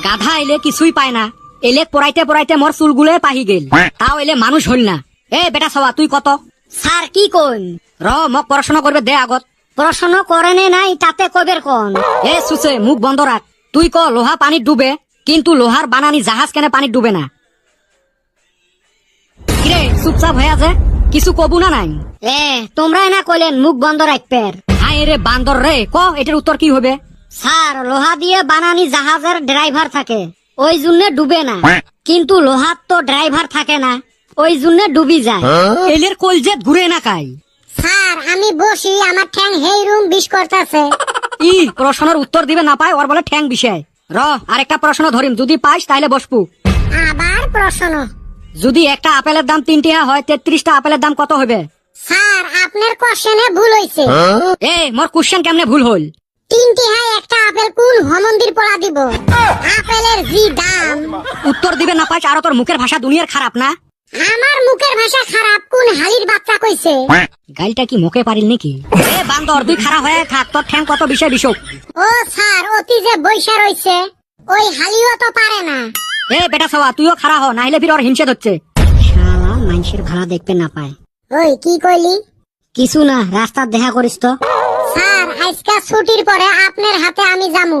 গাধা এলে কিছুই পায় না, এলে পড়াইতে পড়াইতে মোর চুলগুলো পাহি গেল, তাও এলে মানুষ হইল না। এ বেটা সবা তুই কত? স্যার কি কইন? র মোক পড়াশোনা করবে দে আগত। প্রশ্ন করেনে নাই তাতে কবের কোন? এ সুসে মুখ বন্ধ রাখ। তুই ক লোহা পানিত ডুবে, কিন্তু লোহার বানানি জাহাজ কেন পানিত ডুবে না? কিরে চুপচাপ হয়ে আছে, কিছু কবু না নাই? তোমরা না কইলেন মুখ বন্ধ রাখবের। হায় রে বান্দর রে, ক এটার উত্তর কি হবে? স্যার লোহা দিয়ে বানানি জাহাজের ড্রাইভার থাকে, ওই জন্য ডুবে না। কিন্তু লোহার তো ড্রাইভার থাকে না, ওই জন্য ডুবি যায়। এলের কলজে ঘুরে না কাই। স্যার আমি বসি, আমার ঠ্যাং হেই রুম বিষ করতেছে। ই প্রশ্নের উত্তর দিবে না পায়, ওর বলে ঠ্যাং বিষয়। র আরেকটা প্রশ্ন ধরিম, যদি পাইস তাইলে বসপু। আবার প্রশ্ন? যদি একটা আপেলের দাম 3 টাকা হয়, 33টা আপেলের দাম কত হবে? স্যার আপনার কোশ্চেনে ভুল হইছে। এ মোর কোশ্চেন কেমনে ভুল হল? 3 টাকায় একটা আপেল কোন হমন্দির পড়া দিব? আপেলের জি দাম। উত্তর দিবে না পাইস, আর তোর মুখের ভাষা দুনিয়ার খারাপ না? আমার মুখের ভাষা খারাপ কোন হালির বাচ্চা কইছে? গাইলটা কি মুখে পারিল নাকি? এ বান্দর তুই খারাপ হয়ে থাক, তোর ঠ্যাং কত বিষয় বিষক। ও স্যার অতি যে বৈশা রইছে, ওই হালিও তো পারে না। এ বেটা সবা তুইও খারাপ হ, নাইলে ফির ওর হিংসে হচ্ছে। শালা মানুষের ভাড়া দেখতে না পায়। ওই কি কইলি? কিছু না, রাস্তা দেখা করিস তো। স্যার আজকে ছুটির পরে আপনার হাতে আমি যামু।